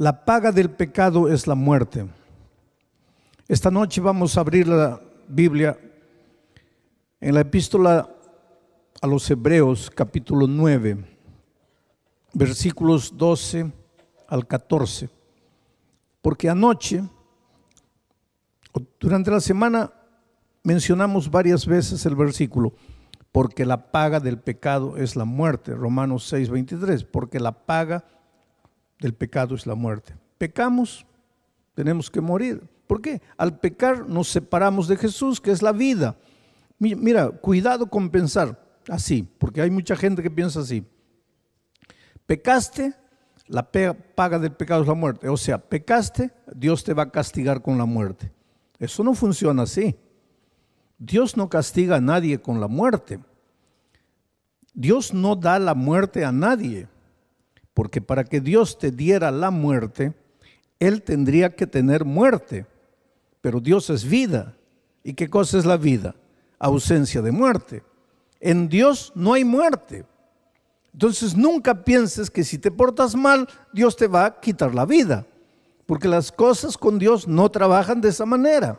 La paga del pecado es la muerte. Esta noche vamos a abrir la Biblia en la epístola a los Hebreos, capítulo 9, versículos 12 al 14. Porque anoche, durante la semana, mencionamos varias veces el versículo, porque la paga del pecado es la muerte, Romanos 6, 23, porque la paga del pecado es la muerte. Pecamos, tenemos que morir. ¿Por qué? Al pecar nos separamos de Jesús, que es la vida. Mira, cuidado con pensar así, porque hay mucha gente que piensa así. Pecaste, la paga del pecado es la muerte. O sea, pecaste, Dios te va a castigar con la muerte. Eso no funciona así. Dios no castiga a nadie con la muerte. Dios no da la muerte a nadie, porque para que Dios te diera la muerte, Él tendría que tener muerte. Pero Dios es vida. ¿Y qué cosa es la vida? Ausencia de muerte. En Dios no hay muerte. Entonces nunca pienses que si te portas mal, Dios te va a quitar la vida, porque las cosas con Dios no trabajan de esa manera.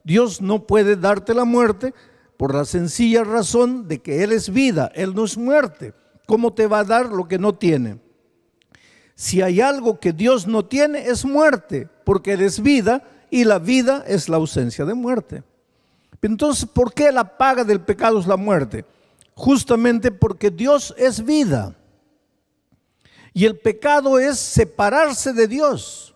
Dios no puede darte la muerte por la sencilla razón de que Él es vida, Él no es muerte. ¿Cómo te va a dar lo que no tiene? Si hay algo que Dios no tiene, es muerte, porque Él es vida y la vida es la ausencia de muerte. Entonces, ¿por qué la paga del pecado es la muerte? Justamente porque Dios es vida y el pecado es separarse de Dios.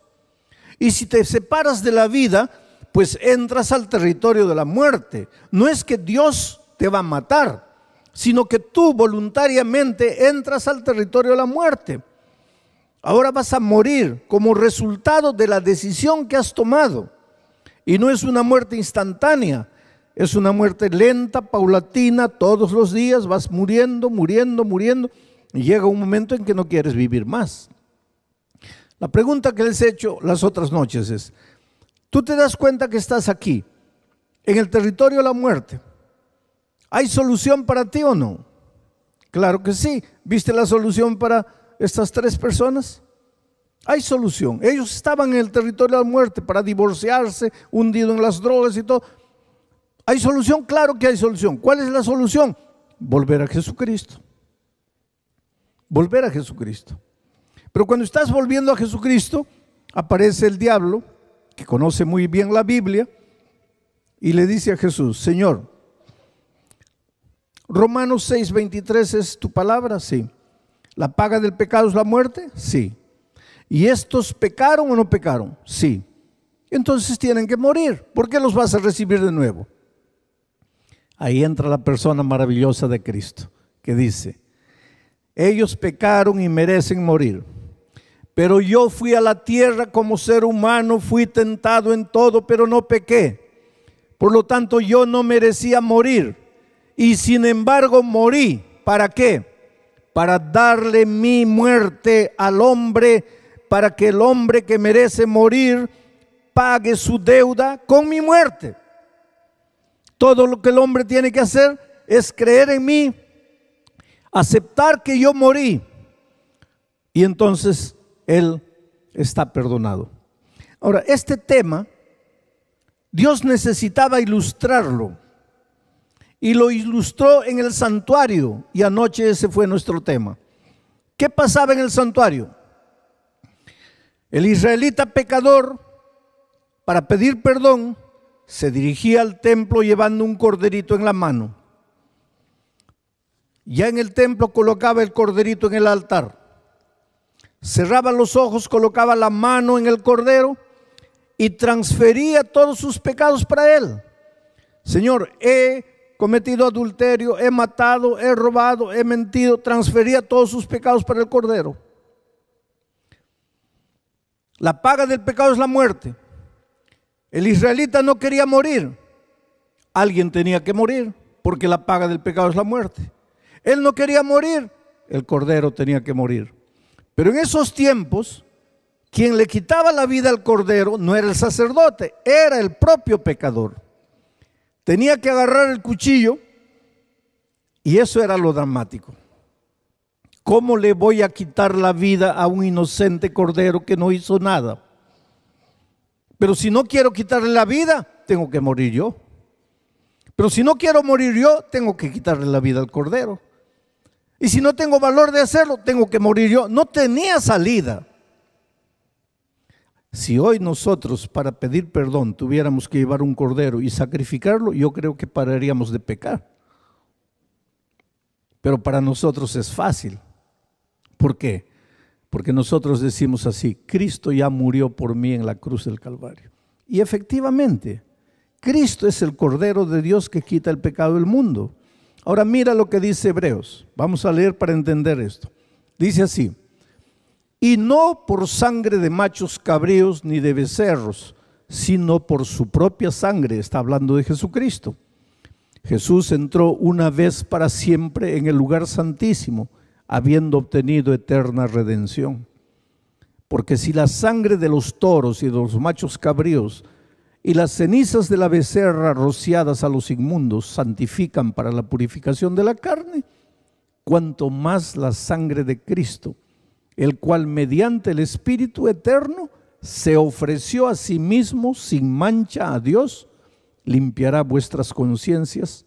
Y si te separas de la vida, pues entras al territorio de la muerte. No es que Dios te va a matar, sino que tú voluntariamente entras al territorio de la muerte. Ahora vas a morir como resultado de la decisión que has tomado. Y no es una muerte instantánea, es una muerte lenta, paulatina, todos los días vas muriendo, y llega un momento en que no quieres vivir más. La pregunta que les he hecho las otras noches es, ¿tú te das cuenta que estás aquí, en el territorio de la muerte? ¿Hay solución para ti o no? Claro que sí. ¿Viste la solución para estas tres personas? Hay solución. Ellos estaban en el territorio de la muerte para divorciarse, hundido en las drogas y todo. ¿Hay solución? Claro que hay solución. ¿Cuál es la solución? Volver a Jesucristo. Volver a Jesucristo. Pero cuando estás volviendo a Jesucristo, aparece el diablo, que conoce muy bien la Biblia, y le dice a Jesús, Señor, Romanos 6, 23 es tu palabra, sí. ¿La paga del pecado es la muerte? Sí. ¿Y estos pecaron o no pecaron? Sí. Entonces tienen que morir. ¿Por qué los vas a recibir de nuevo? Ahí entra la persona maravillosa de Cristo, que dice, ellos pecaron y merecen morir, pero yo fui a la tierra como ser humano, fui tentado en todo, pero no pequé. Por lo tanto, yo no merecía morir, y sin embargo morí. ¿Para qué? Para darle mi muerte al hombre, para que el hombre que merece morir pague su deuda con mi muerte. Todo lo que el hombre tiene que hacer es creer en mí, aceptar que yo morí, y entonces él está perdonado. Ahora, este tema, Dios necesitaba ilustrarlo, y lo ilustró en el santuario, y anoche ese fue nuestro tema. ¿Qué pasaba en el santuario? El israelita pecador, para pedir perdón, se dirigía al templo llevando un corderito en la mano. Ya en el templo colocaba el corderito en el altar. Cerraba los ojos, colocaba la mano en el cordero y transfería todos sus pecados para él. Señor, he cometido adulterio, he matado, he robado, he mentido. Transfería todos sus pecados para el cordero. La paga del pecado es la muerte. El israelita no quería morir. Alguien tenía que morir, porque la paga del pecado es la muerte. Él no quería morir, el cordero tenía que morir. Pero en esos tiempos, quien le quitaba la vida al cordero no era el sacerdote, era el propio pecador. Tenía que agarrar el cuchillo, y eso era lo dramático. ¿Cómo le voy a quitar la vida a un inocente cordero que no hizo nada? Pero si no quiero quitarle la vida, tengo que morir yo. Pero si no quiero morir yo, tengo que quitarle la vida al cordero. Y si no tengo valor de hacerlo, tengo que morir yo. No tenía salida. Si hoy nosotros para pedir perdón tuviéramos que llevar un cordero y sacrificarlo, yo creo que pararíamos de pecar. Pero para nosotros es fácil. ¿Por qué? Porque nosotros decimos así: Cristo ya murió por mí en la cruz del Calvario. Y efectivamente, Cristo es el Cordero de Dios que quita el pecado del mundo. Ahora mira lo que dice Hebreos. Vamos a leer para entender esto. Dice así: y no por sangre de machos cabríos ni de becerros, sino por su propia sangre. Está hablando de Jesucristo. Jesús entró una vez para siempre en el lugar santísimo, habiendo obtenido eterna redención. Porque si la sangre de los toros y de los machos cabríos y las cenizas de la becerra rociadas a los inmundos santifican para la purificación de la carne, cuanto más la sangre de Cristo, el cual mediante el Espíritu eterno se ofreció a sí mismo sin mancha a Dios, limpiará vuestras conciencias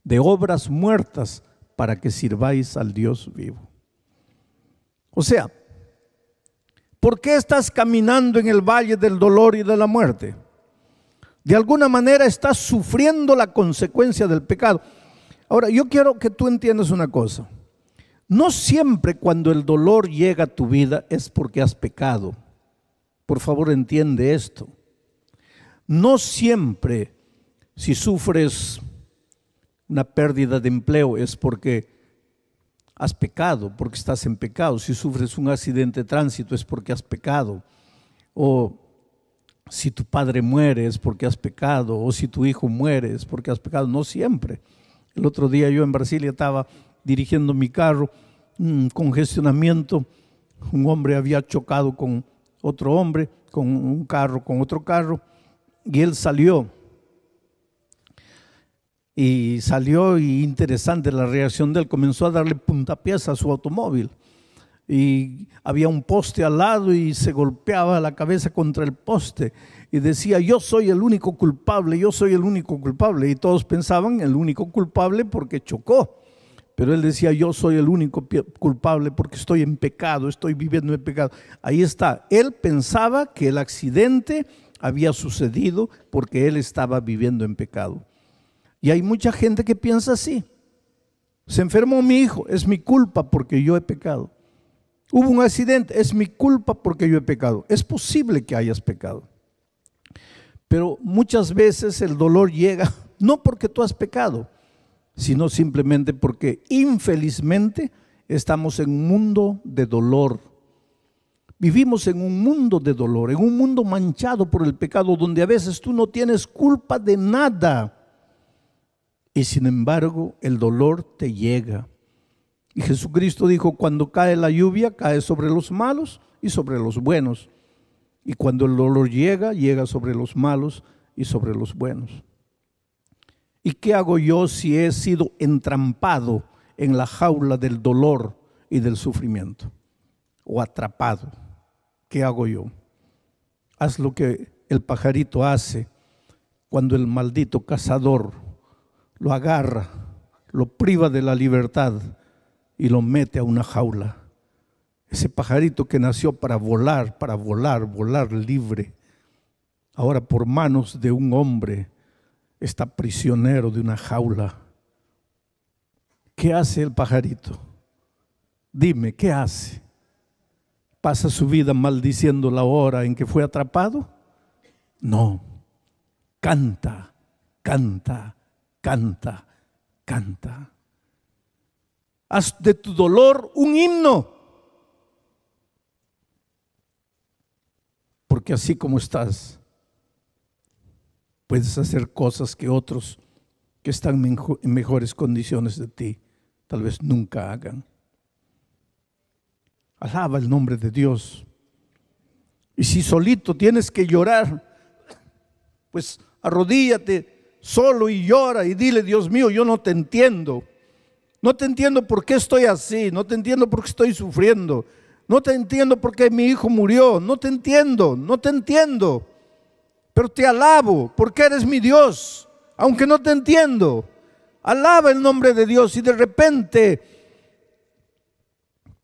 de obras muertas para que sirváis al Dios vivo. O sea, ¿por qué estás caminando en el valle del dolor y de la muerte? De alguna manera estás sufriendo la consecuencia del pecado. Ahora, yo quiero que tú entiendas una cosa. No siempre cuando el dolor llega a tu vida es porque has pecado. Por favor, entiende esto. No siempre si sufres una pérdida de empleo es porque has pecado, porque estás en pecado. Si sufres un accidente de tránsito es porque has pecado. O si tu padre muere es porque has pecado. O si tu hijo muere es porque has pecado. No siempre. El otro día yo en Brasilia estaba dirigiendo mi carro, congestionamiento. Un hombre había chocado con otro hombre, con un carro, con otro carro. Y él salió. Y interesante la reacción de él, comenzó a darle puntapiés a su automóvil. Y había un poste al lado y se golpeaba la cabeza contra el poste. Y decía: yo soy el único culpable, yo soy el único culpable. Y todos pensaban el único culpable porque chocó. Pero él decía: yo soy el único culpable porque estoy en pecado, estoy viviendo en pecado. Ahí está, él pensaba que el accidente había sucedido porque él estaba viviendo en pecado. Y hay mucha gente que piensa así: se enfermó mi hijo, es mi culpa porque yo he pecado. Hubo un accidente, es mi culpa porque yo he pecado. Es posible que hayas pecado, pero muchas veces el dolor llega no porque tú has pecado, sino simplemente porque infelizmente estamos en un mundo de dolor. Vivimos en un mundo de dolor, en un mundo manchado por el pecado, donde a veces tú no tienes culpa de nada. Y sin embargo, el dolor te llega. Y Jesucristo dijo: cuando cae la lluvia, cae sobre los malos y sobre los buenos. Y cuando el dolor llega, llega sobre los malos y sobre los buenos. ¿Y qué hago yo si he sido entrampado en la jaula del dolor y del sufrimiento? O atrapado. ¿Qué hago yo? Haz lo que el pajarito hace cuando el maldito cazador lo agarra, lo priva de la libertad y lo mete a una jaula. Ese pajarito que nació para volar, volar libre, ahora por manos de un hombre está prisionero de una jaula. ¿Qué hace el pajarito? Dime, ¿qué hace? ¿Pasa su vida maldiciendo la hora en que fue atrapado? No, canta, canta, canta, canta. Haz de tu dolor un himno. Porque así como estás, puedes hacer cosas que otros que están en mejores condiciones de ti tal vez nunca hagan. Alaba el nombre de Dios. Y si solito tienes que llorar, pues arrodíllate solo y llora y dile: Dios mío, yo no te entiendo. No te entiendo por qué estoy así, no te entiendo por qué estoy sufriendo, no te entiendo por qué mi hijo murió, no te entiendo, no te entiendo. Pero te alabo porque eres mi Dios, aunque no te entiendo. Alaba el nombre de Dios y de repente,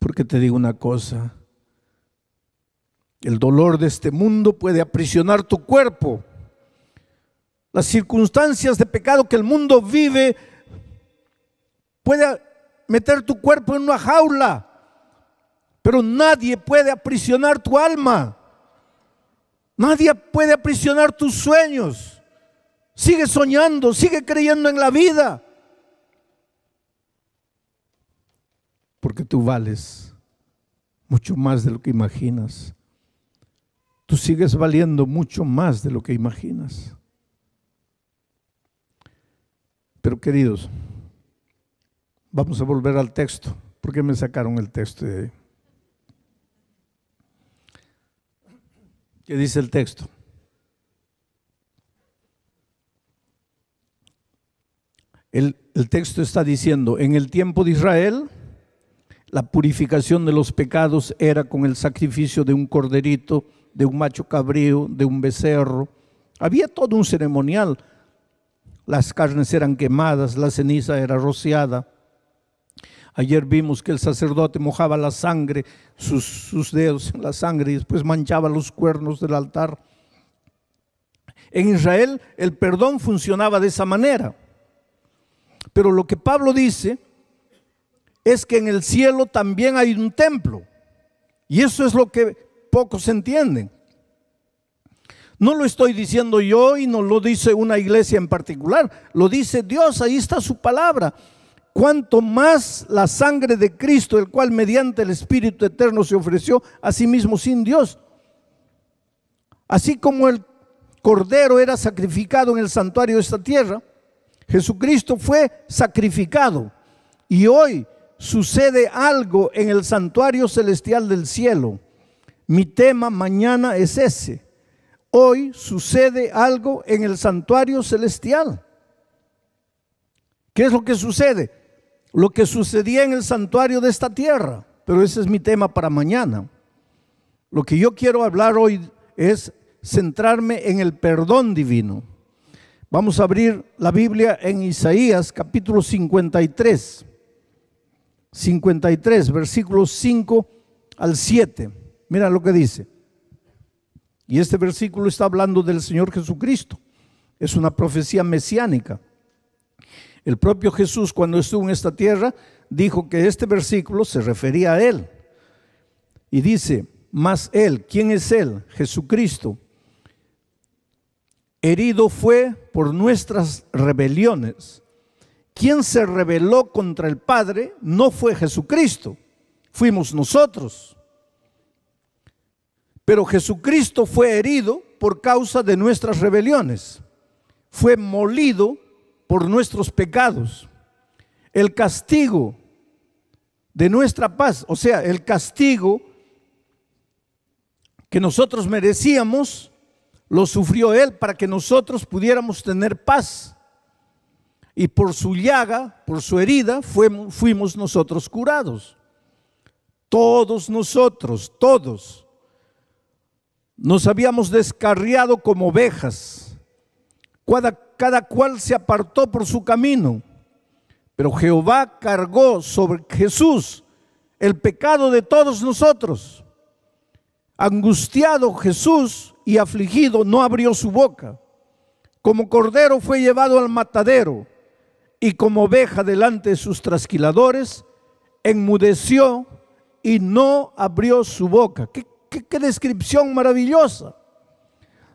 porque te digo una cosa, el dolor de este mundo puede aprisionar tu cuerpo. Las circunstancias de pecado que el mundo vive puede meter tu cuerpo en una jaula, pero nadie puede aprisionar tu alma. Nadie puede aprisionar tus sueños. Sigue soñando, sigue creyendo en la vida, porque tú vales mucho más de lo que imaginas. Tú sigues valiendo mucho más de lo que imaginas. Pero queridos, vamos a volver al texto. ¿Por qué me sacaron el texto de ahí? ¿Qué dice el texto? El texto está diciendo, en el tiempo de Israel, la purificación de los pecados era con el sacrificio de un corderito, de un macho cabrío, de un becerro. Había todo un ceremonial. Las carnes eran quemadas, la ceniza era rociada. Ayer vimos que el sacerdote mojaba la sangre, sus dedos en la sangre, y después manchaba los cuernos del altar. En Israel el perdón funcionaba de esa manera. Pero lo que Pablo dice es que en el cielo también hay un templo. Y eso es lo que pocos entienden. No lo estoy diciendo yo y no lo dice una iglesia en particular, lo dice Dios, ahí está su palabra. Cuanto más la sangre de Cristo, el cual mediante el Espíritu Eterno se ofreció a sí mismo sin Dios. Así como el Cordero era sacrificado en el santuario de esta tierra, Jesucristo fue sacrificado. Y hoy sucede algo en el santuario celestial del cielo. Mi tema mañana es ese. Hoy sucede algo en el santuario celestial. ¿Qué es lo que sucede? Lo que sucedía en el santuario de esta tierra. Pero ese es mi tema para mañana. Lo que yo quiero hablar hoy es centrarme en el perdón divino. Vamos a abrir la Biblia en Isaías capítulo 53. 53, versículos 5 al 7. Mira lo que dice. Y este versículo está hablando del Señor Jesucristo. Es una profecía mesiánica. El propio Jesús, cuando estuvo en esta tierra, dijo que este versículo se refería a Él. Y dice, mas Él, ¿quién es Él? Jesucristo. Herido fue por nuestras rebeliones. Quien se rebeló contra el Padre no fue Jesucristo, fuimos nosotros. Pero Jesucristo fue herido por causa de nuestras rebeliones. Fue molido por nuestros pecados. El castigo de nuestra paz, o sea, el castigo que nosotros merecíamos, lo sufrió Él para que nosotros pudiéramos tener paz. Y por su llaga, por su herida, fuimos nosotros curados. Todos nosotros, todos, nos habíamos descarriado como ovejas. Cada cual se apartó por su camino. Pero Jehová cargó sobre Jesús el pecado de todos nosotros. Angustiado Jesús y afligido, no abrió su boca. Como cordero fue llevado al matadero, y como oveja delante de sus trasquiladores, enmudeció y no abrió su boca. ¿Qué descripción maravillosa!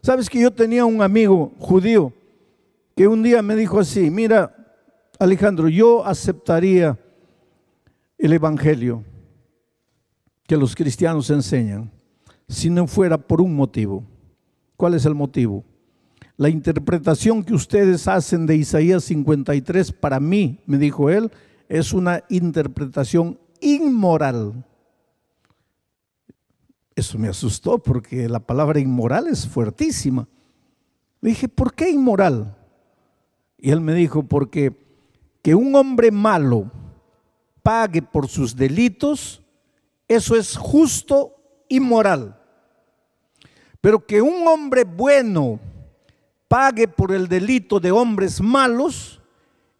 Sabes que yo tenía un amigo judío que un día me dijo así: mira, Alejandro, yo aceptaría el evangelio que los cristianos enseñan si no fuera por un motivo. ¿Cuál es el motivo? La interpretación que ustedes hacen de Isaías 53, para mí, me dijo él, es una interpretación inmoral. Eso me asustó porque la palabra inmoral es fuertísima. Le dije, ¿por qué inmoral? Y él me dijo, porque que un hombre malo pague por sus delitos, eso es justo y moral. Pero que un hombre bueno pague por el delito de hombres malos,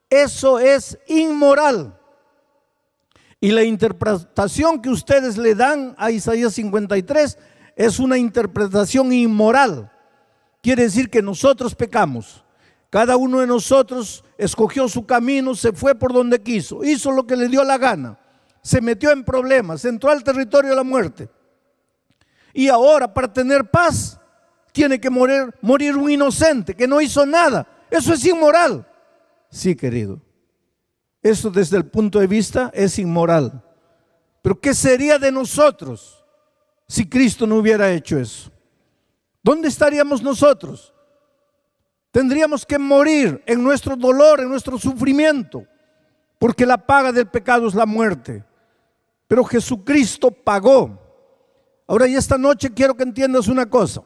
eso es inmoral. Y la interpretación que ustedes le dan a Isaías 53 es una interpretación inmoral. Quiere decir que nosotros pecamos. Cada uno de nosotros escogió su camino, se fue por donde quiso, hizo lo que le dio la gana, se metió en problemas, entró al territorio de la muerte. Y ahora, para tener paz, tiene que morir un inocente que no hizo nada. Eso es inmoral. Sí, querido. Eso desde el punto de vista es inmoral. Pero ¿qué sería de nosotros si Cristo no hubiera hecho eso? ¿Dónde estaríamos nosotros? Tendríamos que morir en nuestro dolor, en nuestro sufrimiento, porque la paga del pecado es la muerte. Pero Jesucristo pagó. Ahora, y esta noche quiero que entiendas una cosa.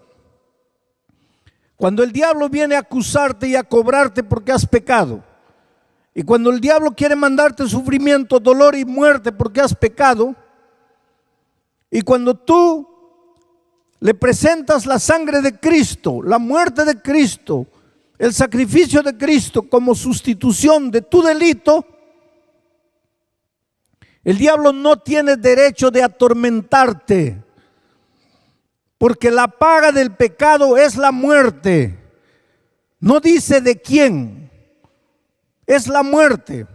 Cuando el diablo viene a acusarte y a cobrarte porque has pecado, y cuando el diablo quiere mandarte sufrimiento, dolor y muerte porque has pecado, y cuando tú le presentas la sangre de Cristo, la muerte de Cristo, el sacrificio de Cristo como sustitución de tu delito, el diablo no tiene derecho de atormentarte, porque la paga del pecado es la muerte. No dice de quién, es la muerte.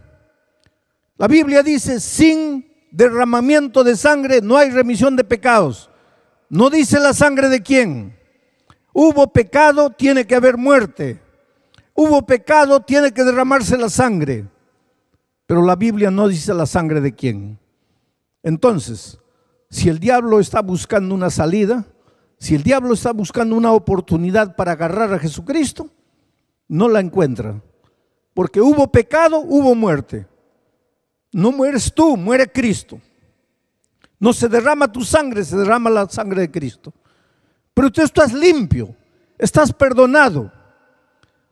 La Biblia dice: sin derramamiento de sangre no hay remisión de pecados. No dice la sangre de quién. Hubo pecado, tiene que haber muerte. Hubo pecado, tiene que derramarse la sangre. Pero la Biblia no dice la sangre de quién. Entonces, si el diablo está buscando una salida, si el diablo está buscando una oportunidad para agarrar a Jesucristo, no la encuentra. Porque hubo pecado, hubo muerte. No mueres tú, muere Cristo. No se derrama tu sangre, se derrama la sangre de Cristo. Pero tú estás limpio, estás perdonado.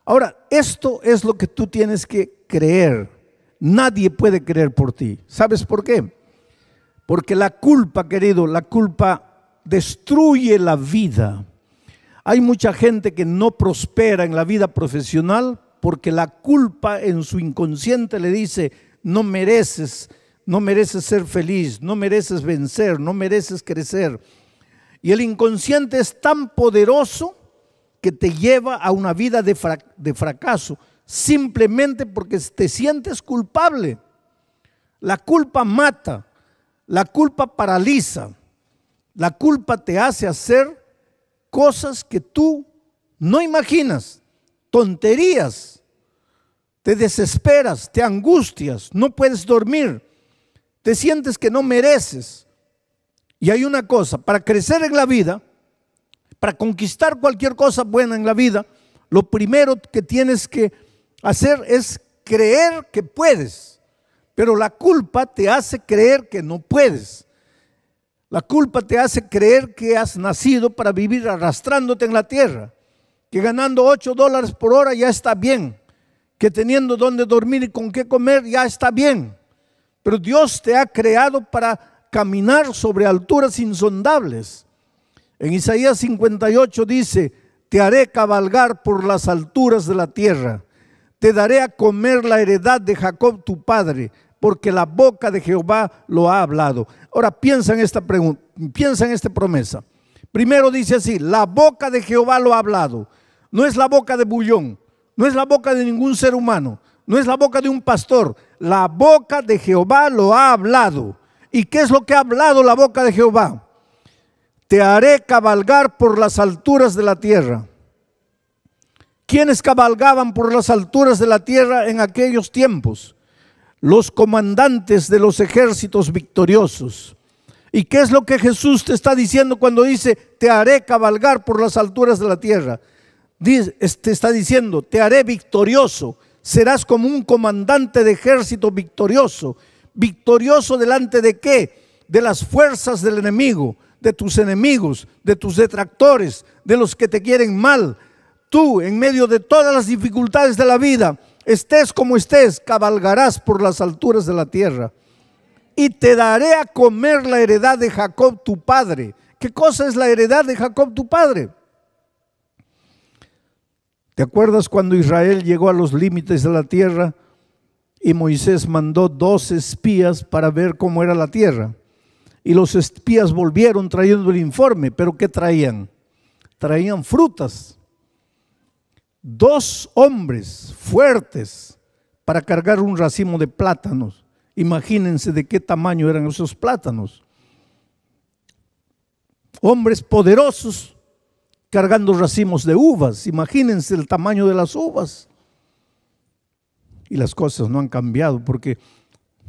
Ahora, esto es lo que tú tienes que creer. Nadie puede creer por ti. ¿Sabes por qué? Porque la culpa, querido, la culpa destruye la vida. Hay mucha gente que no prospera en la vida profesional porque la culpa en su inconsciente le dice: no mereces ser feliz, no mereces vencer, no mereces crecer. Y el inconsciente es tan poderoso que te lleva a una vida de fracaso, simplemente porque te sientes culpable. La culpa mata, la culpa paraliza, la culpa te hace hacer cosas que tú no imaginas, tonterías. Te desesperas, te angustias, no puedes dormir, te sientes que no mereces. Y hay una cosa: para crecer en la vida, para conquistar cualquier cosa buena en la vida, lo primero que tienes que hacer es creer que puedes. Pero la culpa te hace creer que no puedes. La culpa te hace creer que has nacido para vivir arrastrándote en la tierra, que ganando $8 por hora ya está bien, que teniendo dónde dormir y con qué comer ya está bien. Pero Dios te ha creado para caminar sobre alturas insondables. En Isaías 58 dice: te haré cabalgar por las alturas de la tierra, te daré a comer la heredad de Jacob tu padre, porque la boca de Jehová lo ha hablado. Ahora piensa en esta pregunta, piensa en esta promesa. Primero dice así: la boca de Jehová lo ha hablado. No es la boca de Bullón, no es la boca de ningún ser humano, no es la boca de un pastor. La boca de Jehová lo ha hablado. ¿Y qué es lo que ha hablado la boca de Jehová? Te haré cabalgar por las alturas de la tierra. ¿Quiénes cabalgaban por las alturas de la tierra en aquellos tiempos? Los comandantes de los ejércitos victoriosos. ¿Y qué es lo que Jesús te está diciendo cuando dice: te haré cabalgar por las alturas de la tierra? Te está diciendo: te haré victorioso. Serás como un comandante de ejército victorioso. ¿Victorioso delante de qué? De las fuerzas del enemigo, de tus enemigos, de tus detractores, de los que te quieren mal. Tú, en medio de todas las dificultades de la vida, estés como estés, cabalgarás por las alturas de la tierra. y te daré a comer la heredad de Jacob tu padre. ¿Qué cosa es la heredad de Jacob tu padre? ¿Te acuerdas cuando Israel llegó a los límites de la tierra y Moisés mandó 2 espías para ver cómo era la tierra? Y los espías volvieron trayendo el informe, pero ¿qué traían? Traían frutas. 2 hombres fuertes para cargar un racimo de plátanos. Imagínense de qué tamaño eran esos plátanos. Hombres poderosos cargando racimos de uvas. Imagínense el tamaño de las uvas. Y las cosas no han cambiado, porque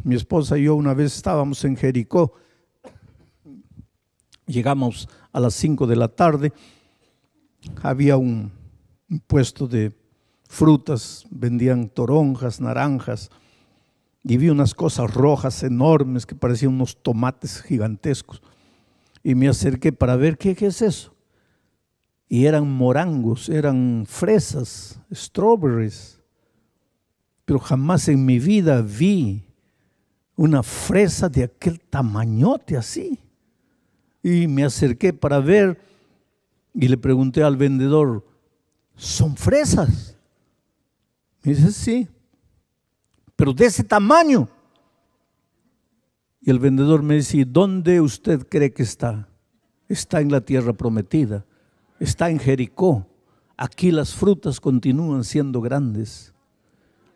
mi esposa y yo una vez estábamos en Jericó. Llegamos a las 5 de la tarde. Había un puesto de frutas, vendían toronjas, naranjas, y vi unas cosas rojas enormes que parecían unos tomates gigantescos. Y me acerqué para ver qué es eso. Y eran morangos, eran fresas, strawberries. Pero jamás en mi vida vi una fresa de aquel tamañote así. Y me acerqué para ver y le pregunté al vendedor, ¿son fresas? Me dice, sí, pero de ese tamaño. Y el vendedor me dice, ¿dónde usted cree que está? Está en la tierra prometida, está en Jericó. Aquí las frutas continúan siendo grandes.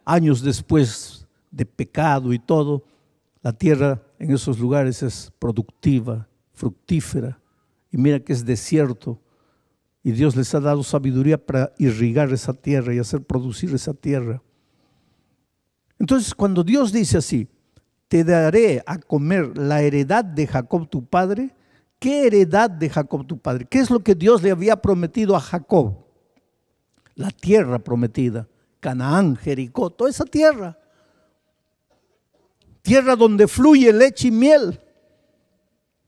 Años después de pecado y todo, la tierra en esos lugares es productiva, fructífera. Y mira que es desierto. Y Dios les ha dado sabiduría para irrigar esa tierra y hacer producir esa tierra. Entonces, cuando Dios dice así, te daré a comer la heredad de Jacob tu padre, ¿qué heredad de Jacob tu padre? ¿Qué es lo que Dios le había prometido a Jacob? La tierra prometida, Canaán, Jericó, toda esa tierra. Tierra donde fluye leche y miel.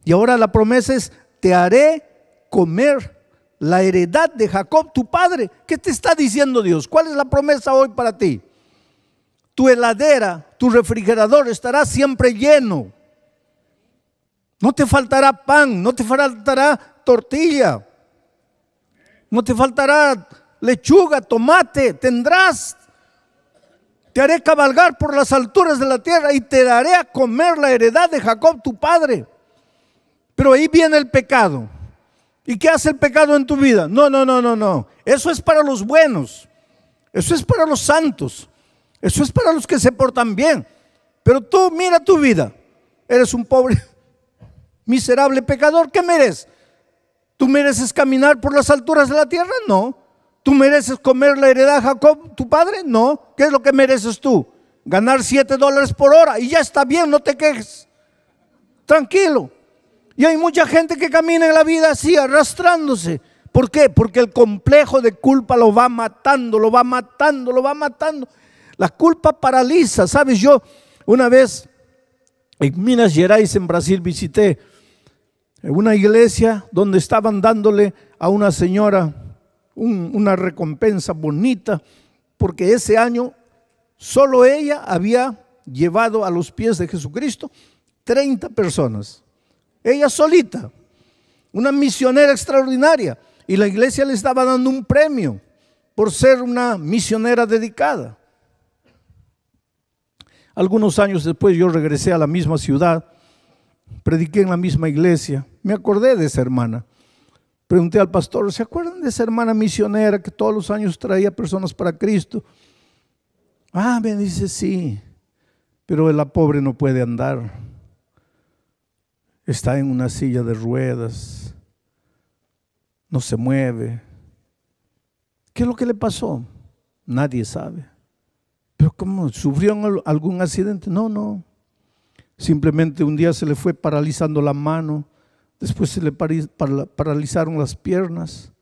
Y ahora la promesa es, te haré comer la heredad de Jacob tu padre. ¿Qué te está diciendo Dios? ¿Cuál es la promesa hoy para ti? Tu heladera, tu refrigerador estará siempre lleno. No te faltará pan, no te faltará tortilla, no te faltará lechuga, tomate, tendrás. Te haré cabalgar por las alturas de la tierra y te daré a comer la heredad de Jacob tu padre. Pero ahí viene el pecado. ¿Y qué hace el pecado en tu vida? No. Eso es para los buenos. Eso es para los santos. Eso es para los que se portan bien. Pero tú mira tu vida. Eres un pobre, miserable pecador. ¿Qué mereces? ¿Tú mereces caminar por las alturas de la tierra? No. ¿Tú mereces comer la heredad de Jacob, tu padre? No. ¿Qué es lo que mereces tú? Ganar $7 por hora y ya está bien, no te quejes. Tranquilo. Y hay mucha gente que camina en la vida así, arrastrándose. ¿Por qué? Porque el complejo de culpa lo va matando, lo va matando, lo va matando. La culpa paraliza. ¿Sabes? Yo una vez en Minas Gerais, en Brasil, visité una iglesia donde estaban dándole a una señora una recompensa bonita, porque ese año solo ella había llevado a los pies de Jesucristo 30 personas. Ella solita, una misionera extraordinaria, y la iglesia le estaba dando un premio por ser una misionera dedicada. Algunos años después yo regresé a la misma ciudad, prediqué en la misma iglesia, me acordé de esa hermana. Pregunté al pastor, ¿se acuerdan de esa hermana misionera que todos los años traía personas para Cristo? Ah, me dice, sí, pero la pobre no puede andar. Está en una silla de ruedas, no se mueve. ¿Qué es lo que le pasó? Nadie sabe. ¿Pero cómo? ¿Sufrió algún accidente? No. Simplemente un día se le fue paralizando la mano, después se le paralizaron las piernas.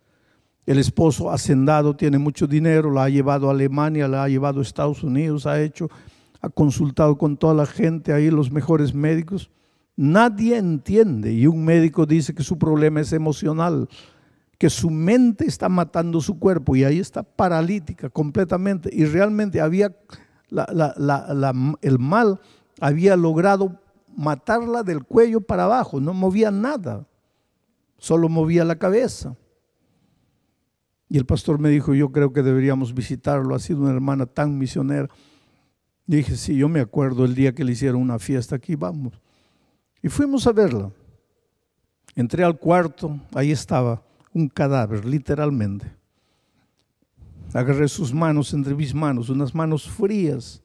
El esposo hacendado, tiene mucho dinero, la ha llevado a Alemania, la ha llevado a Estados Unidos, ha consultado con toda la gente ahí, los mejores médicos. Nadie entiende, y un médico dice que su problema es emocional, que su mente está matando su cuerpo, y ahí está paralítica completamente. Y realmente había el mal había logrado matarla del cuello para abajo, no movía nada, solo movía la cabeza. Y el pastor me dijo, yo creo que deberíamos visitarlo, ha sido una hermana tan misionera. Y dije, sí, yo me acuerdo el día que le hicieron una fiesta aquí, vamos. Y fuimos a verla. Entré al cuarto, ahí estaba un cadáver, literalmente. Agarré sus manos entre mis manos, unas manos frías.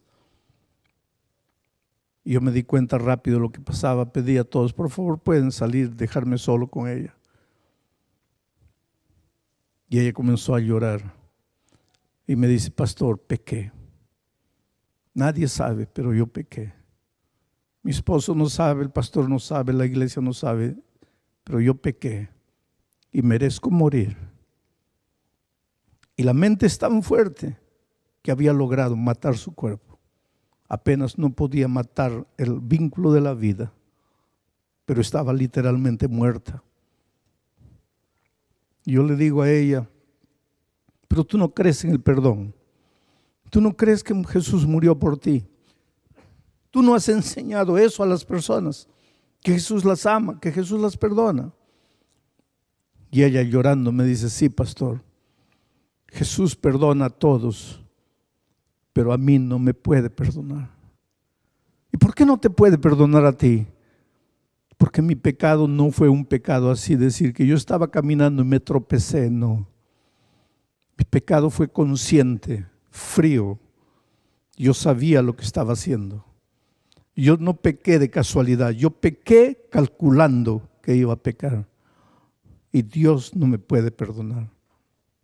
Y yo me di cuenta rápido de lo que pasaba, pedí a todos, por favor pueden salir, dejarme solo con ella. Y ella comenzó a llorar y me dice, pastor, pequé. Nadie sabe, pero yo pequé. Mi esposo no sabe, el pastor no sabe, la iglesia no sabe, pero yo pequé y merezco morir. Y la mente es tan fuerte que había logrado matar su cuerpo. Apenas no podía matar el vínculo de la vida, pero estaba literalmente muerta. Yo le digo a ella, pero tú no crees en el perdón. Tú no crees que Jesús murió por ti. Tú no has enseñado eso a las personas, que Jesús las ama, que Jesús las perdona. Y ella llorando me dice, sí, pastor, Jesús perdona a todos, pero a mí no me puede perdonar. ¿Y por qué no te puede perdonar a ti? Porque mi pecado no fue un pecado así, decir que yo estaba caminando y me tropecé, no. Mi pecado fue consciente, frío. Yo sabía lo que estaba haciendo. Yo no pequé de casualidad, yo pequé calculando que iba a pecar. Y Dios no me puede perdonar.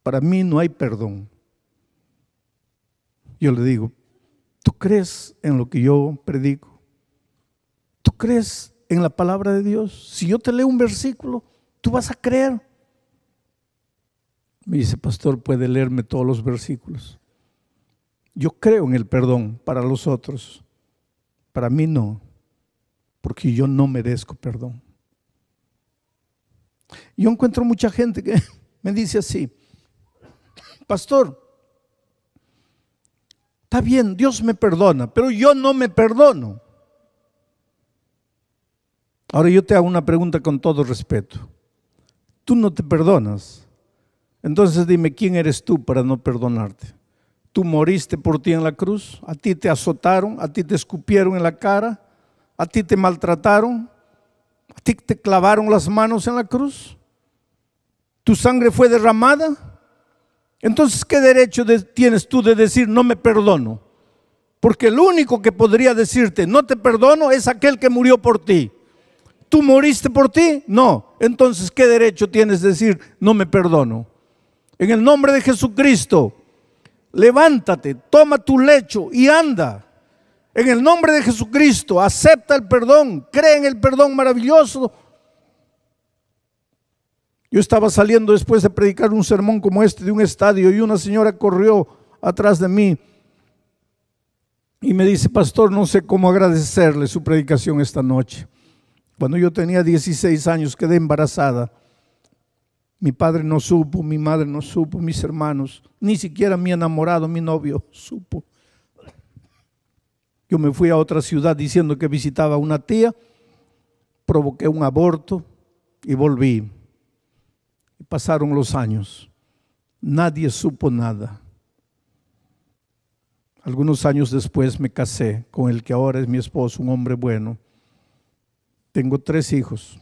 Para mí no hay perdón. Yo le digo, ¿tú crees en lo que yo predico? ¿Tú crees en la palabra de Dios? Si yo te leo un versículo, tú vas a creer. Me dice, pastor, puede leerme todos los versículos. Yo creo en el perdón para los otros. Para mí no, porque yo no merezco perdón. Yo encuentro mucha gente que me dice así, pastor, está bien, Dios me perdona, pero yo no me perdono. Ahora yo te hago una pregunta con todo respeto. Tú no te perdonas. Entonces dime, ¿quién eres tú para no perdonarte? ¿Tú moriste por ti en la cruz? ¿A ti te azotaron? ¿A ti te escupieron en la cara? ¿A ti te maltrataron? ¿A ti te clavaron las manos en la cruz? ¿Tu sangre fue derramada? Entonces, ¿qué derecho tienes tú de decir no me perdono? Porque el único que podría decirte no te perdono es aquel que murió por ti. ¿Tú moriste por ti? No. Entonces, ¿qué derecho tienes de decir no me perdono? En el nombre de Jesucristo, levántate, toma tu lecho y anda. En el nombre de Jesucristo, acepta el perdón, cree en el perdón maravilloso. Yo estaba saliendo después de predicar un sermón como este de un estadio y una señora corrió atrás de mí y me dice, pastor, no sé cómo agradecerle su predicación esta noche. Cuando yo tenía 16 años quedé embarazada. Mi padre no supo, mi madre no supo, mis hermanos, ni siquiera mi enamorado, mi novio, supo. Yo me fui a otra ciudad diciendo que visitaba a una tía, provoqué un aborto y volví. Y pasaron los años, nadie supo nada. Algunos años después me casé con el que ahora es mi esposo, un hombre bueno. Tengo 3 hijos.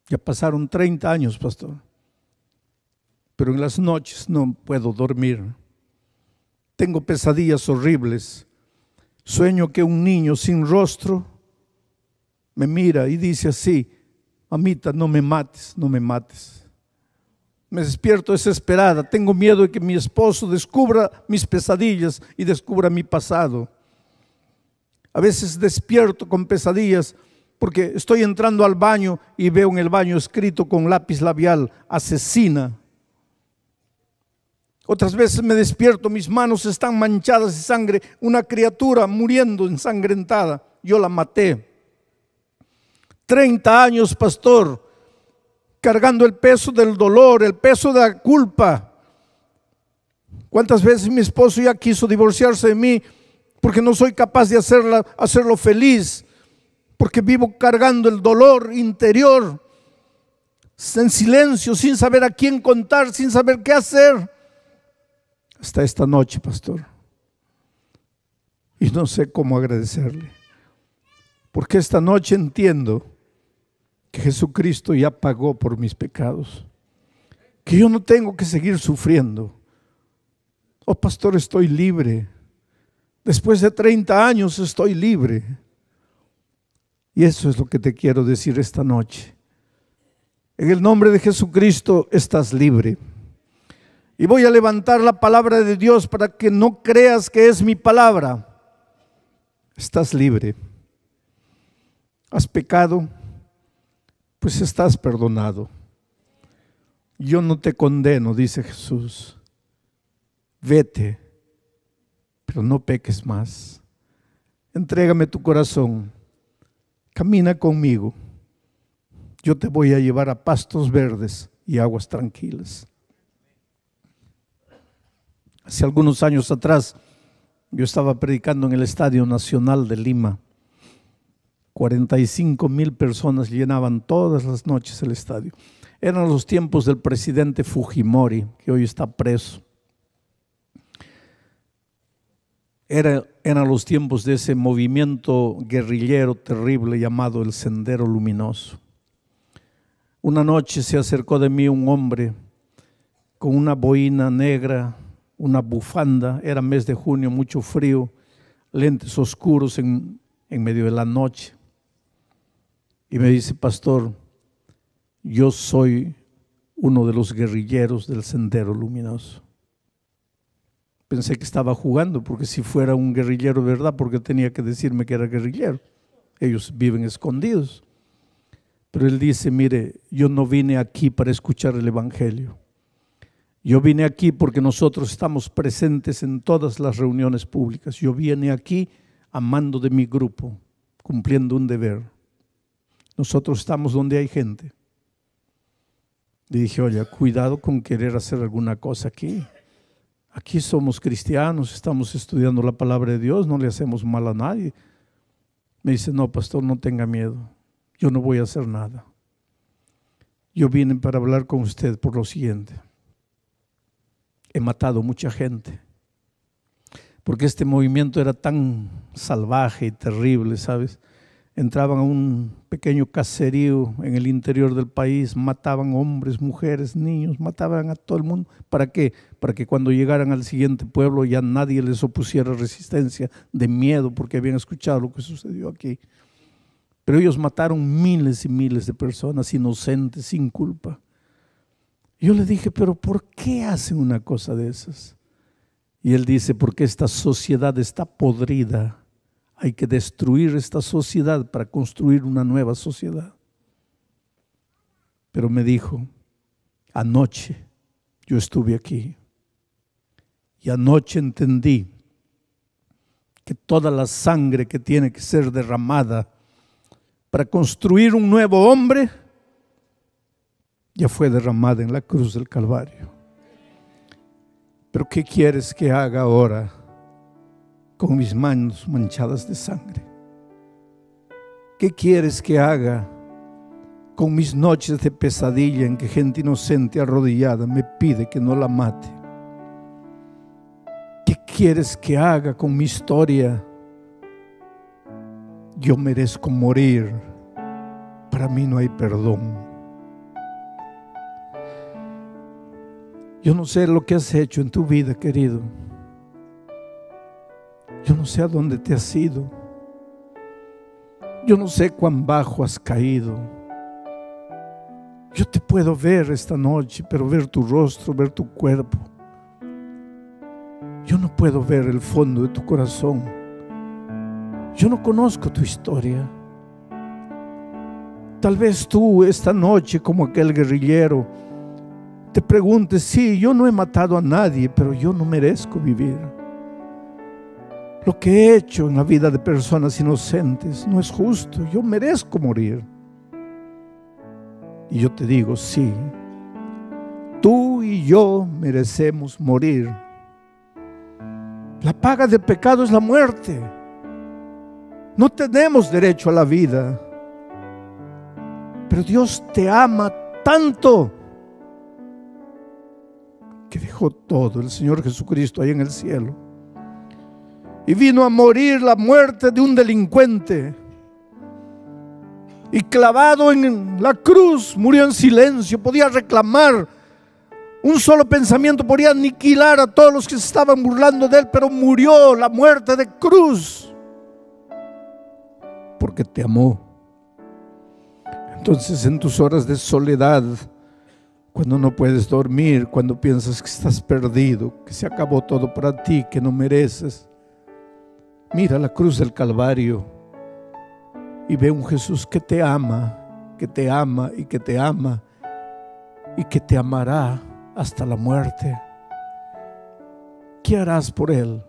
Ya pasaron 30 años, pastor. Pero en las noches no puedo dormir. Tengo pesadillas horribles. Sueño que un niño sin rostro me mira y dice así, mamita, no me mates, no me mates. Me despierto desesperada. Tengo miedo de que mi esposo descubra mis pesadillas y descubra mi pasado. A veces despierto con pesadillas porque estoy entrando al baño y veo en el baño escrito con lápiz labial, asesina. Otras veces me despierto, mis manos están manchadas de sangre, una criatura muriendo ensangrentada, yo la maté. 30 años, pastor, cargando el peso del dolor, el peso de la culpa. ¿Cuántas veces mi esposo ya quiso divorciarse de mí porque no soy capaz de hacerlo feliz? porque vivo cargando el dolor interior, en silencio, sin saber a quién contar, sin saber qué hacer. Hasta esta noche, pastor. Y no sé cómo agradecerle, porque esta noche entiendo que Jesucristo ya pagó por mis pecados, que yo no tengo que seguir sufriendo. Oh, pastor, estoy libre. Después de 30 años estoy libre. Y eso es lo que te quiero decir esta noche. En el nombre de Jesucristo estás libre. Y voy a levantar la palabra de Dios para que no creas que es mi palabra. Estás libre. ¿Has pecado? Pues estás perdonado. Yo no te condeno, dice Jesús. Vete, pero no peques más. Entrégame tu corazón. Camina conmigo. Yo te voy a llevar a pastos verdes y aguas tranquilas. Hace algunos años atrás, yo estaba predicando en el Estadio Nacional de Lima. 45,000 personas llenaban todas las noches el estadio. Eran los tiempos del presidente Fujimori, que hoy está preso. Eran los tiempos de ese movimiento guerrillero terrible llamado el Sendero Luminoso. Una noche se acercó de mí un hombre con una boina negra, una bufanda, era mes de junio, mucho frío, lentes oscuros en medio de la noche. Y me dice: pastor, yo soy uno de los guerrilleros del Sendero Luminoso. Pensé que estaba jugando, porque si fuera un guerrillero, ¿verdad? Porque tenía que decirme que era guerrillero. Ellos viven escondidos. Pero él dice: mire, yo no vine aquí para escuchar el evangelio. Yo vine aquí porque nosotros estamos presentes en todas las reuniones públicas. Yo vine aquí a mando de mi grupo, cumpliendo un deber. Nosotros estamos donde hay gente. Le dije: oye, cuidado con querer hacer alguna cosa aquí. Aquí somos cristianos, estamos estudiando la palabra de Dios, no le hacemos mal a nadie. Me dice: no, pastor, no tenga miedo, yo no voy a hacer nada. Yo vine para hablar con usted por lo siguiente. He matado mucha gente, porque este movimiento era tan salvaje y terrible, ¿sabes? Entraban a un pequeño caserío en el interior del país, mataban hombres, mujeres, niños, mataban a todo el mundo. ¿Para qué? Para que cuando llegaran al siguiente pueblo ya nadie les opusiera resistencia de miedo, porque habían escuchado lo que sucedió aquí. Pero ellos mataron miles y miles de personas inocentes, sin culpa. Yo le dije: pero ¿por qué hacen una cosa de esas? Y él dice: porque esta sociedad está podrida. Hay que destruir esta sociedad para construir una nueva sociedad. Pero me dijo: anoche yo estuve aquí y anoche entendí que toda la sangre que tiene que ser derramada para construir un nuevo hombre ya fue derramada en la cruz del Calvario. Pero ¿qué quieres que haga ahora con mis manos manchadas de sangre? ¿Qué quieres que haga con mis noches de pesadilla en que gente inocente arrodillada me pide que no la mate? ¿Qué quieres que haga con mi historia? Yo merezco morir. Para mí no hay perdón. Yo no sé lo que has hecho en tu vida, querido. Yo no sé a dónde te has ido. Yo no sé cuán bajo has caído. Yo te puedo ver esta noche, pero ver tu rostro, ver tu cuerpo. Yo no puedo ver el fondo de tu corazón. Yo no conozco tu historia. Tal vez tú esta noche, como aquel guerrillero, te preguntes: sí, yo no he matado a nadie, pero yo no merezco vivir. Lo que he hecho en la vida de personas inocentes no es justo. Yo merezco morir. Y yo te digo: sí, tú y yo merecemos morir. La paga del pecado es la muerte. No tenemos derecho a la vida, pero Dios te ama tanto que dejó todo, el Señor Jesucristo, ahí en el cielo, y vino a morir la muerte de un delincuente, y clavado en la cruz murió en silencio. Podía reclamar un solo pensamiento, podía aniquilar a todos los que se estaban burlando de él, pero murió la muerte de cruz porque te amó. Entonces, en tus horas de soledad, cuando no puedes dormir, cuando piensas que estás perdido, que se acabó todo para ti, que no mereces, mira la cruz del Calvario y ve un Jesús que te ama, que te ama y que te ama y que te amará hasta la muerte. ¿Qué harás por Él?